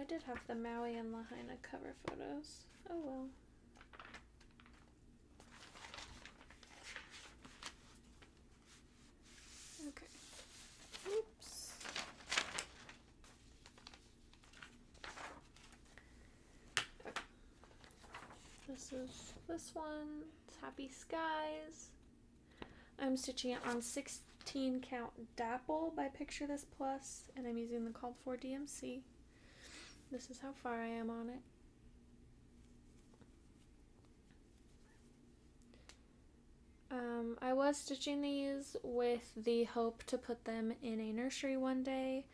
did have the Maui and Lahaina cover photos. Oh well. Okay. Oops. Okay. This is this one. It's Happy Skies. I'm stitching it on 16 count Dapple by Picture This Plus, and I'm using the called for DMC. This is how far I am on it. I was stitching these with the hope to put them in a nursery one day.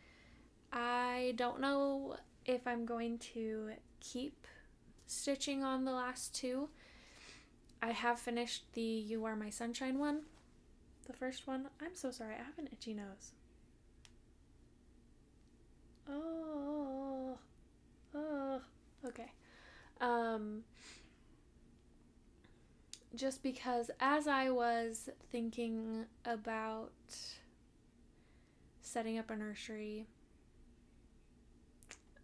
I don't know if I'm going to keep stitching on the last two. I have finished the You Are My Sunshine one, the first one. I'm so sorry, I have an itchy nose. Oh, okay. Just because as I was thinking about setting up a nursery,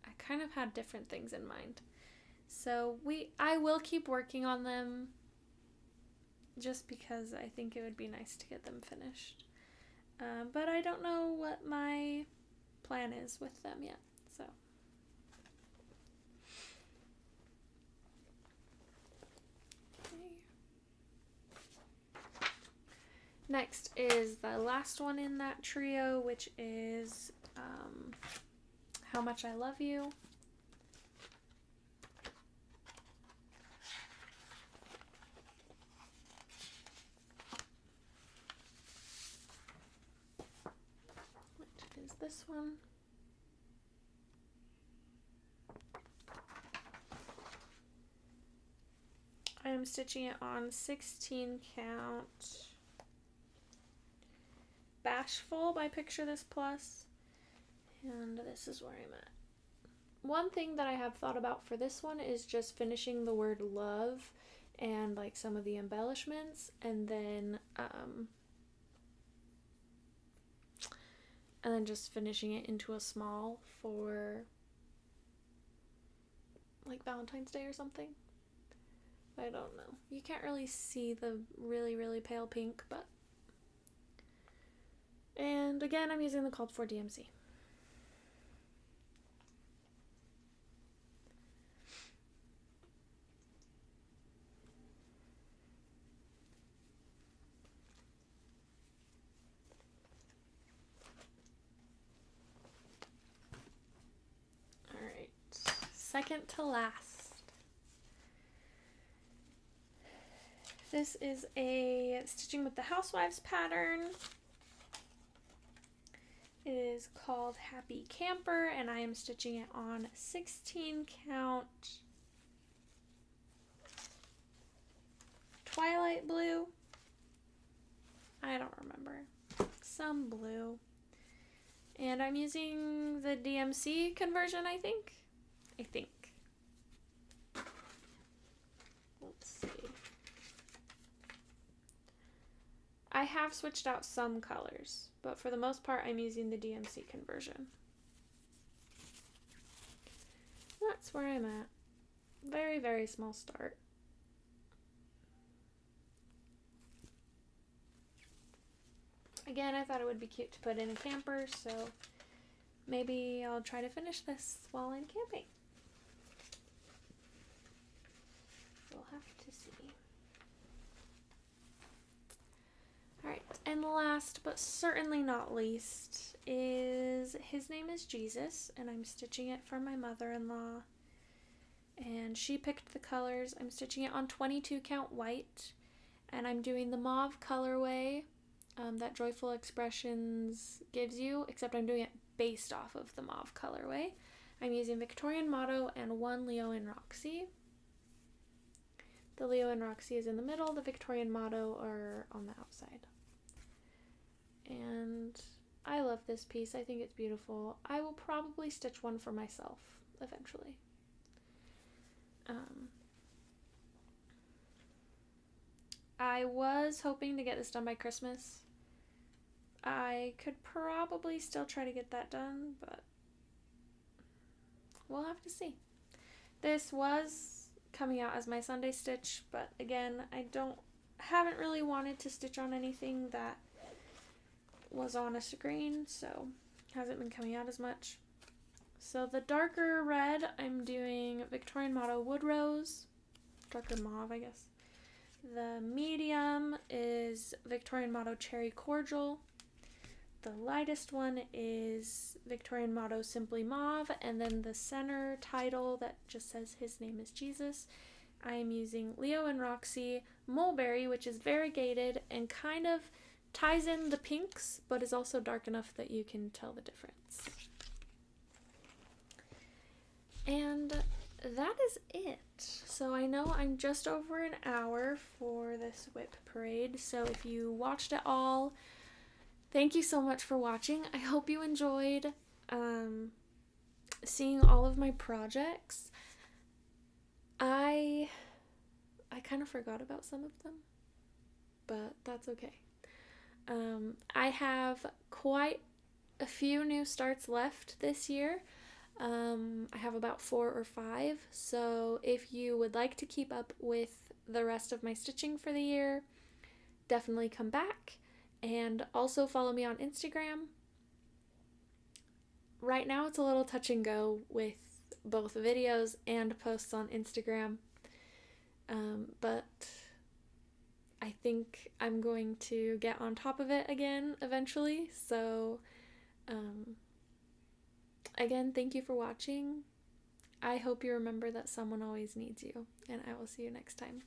I kind of had different things in mind. So I will keep working on them just because I think it would be nice to get them finished. But I don't know what my plan is with them yet, so. Next is the last one in that trio, which is How Much I Love You. Which is this one. I am stitching it on 16 count Bashful by Picture This Plus, and this is where I'm at. One thing that I have thought about for this one is just finishing the word love and like some of the embellishments, and then just finishing it into a small for like Valentine's Day or something. I don't know. You can't really see the really, really pale pink, but. And again, I'm using the called for DMC. Alright, second to last. This is a Stitching with the Housewives pattern. It is called Happy Camper, and I am stitching it on 16 count Twilight Blue. I don't remember. Some blue. And I'm using the DMC conversion, I think. Let's see. I have switched out some colors, but for the most part, I'm using the DMC conversion. That's where I'm at. Very, very small start. Again, I thought it would be cute to put in a camper, so maybe I'll try to finish this while I'm camping. We'll have to see. Alright, and last but certainly not least is His Name is Jesus, and I'm stitching it for my mother-in-law. And she picked the colors. I'm stitching it on 22 count white, and I'm doing the mauve colorway that Joyful Expressions gives you, except I'm doing it based off of the mauve colorway. I'm using Victorian Motto and one Leo and Roxy. The Leo and Roxy is in the middle, the Victorian Motto are on the outside. And I love this piece. I think it's beautiful. I will probably stitch one for myself eventually. I was hoping to get this done by Christmas. I could probably still try to get that done, but we'll have to see. This was coming out as my Sunday stitch, but again, haven't really wanted to stitch on anything that was on a screen, so hasn't been coming out as much. So the darker red, I'm doing Victorian Motto Wood Rose, darker mauve, I guess. The medium is Victorian Motto Cherry Cordial. The lightest one is Victorian Motto Simply Mauve, and then the center title that just says His Name is Jesus, I am using Leo and Roxy Mulberry, which is variegated and kind of ties in the pinks, but is also dark enough that you can tell the difference. And that is it. So I know I'm just over an hour for this WIP parade, so if you watched it all, thank you so much for watching. I hope you enjoyed seeing all of my projects. I kind of forgot about some of them, but that's okay. I have quite a few new starts left this year. I have about 4 or 5, so if you would like to keep up with the rest of my stitching for the year, definitely come back. And also follow me on Instagram. Right now it's a little touch and go with both videos and posts on Instagram, but I think I'm going to get on top of it again eventually. So again, thank you for watching. I hope you remember that someone always needs you, and I will see you next time.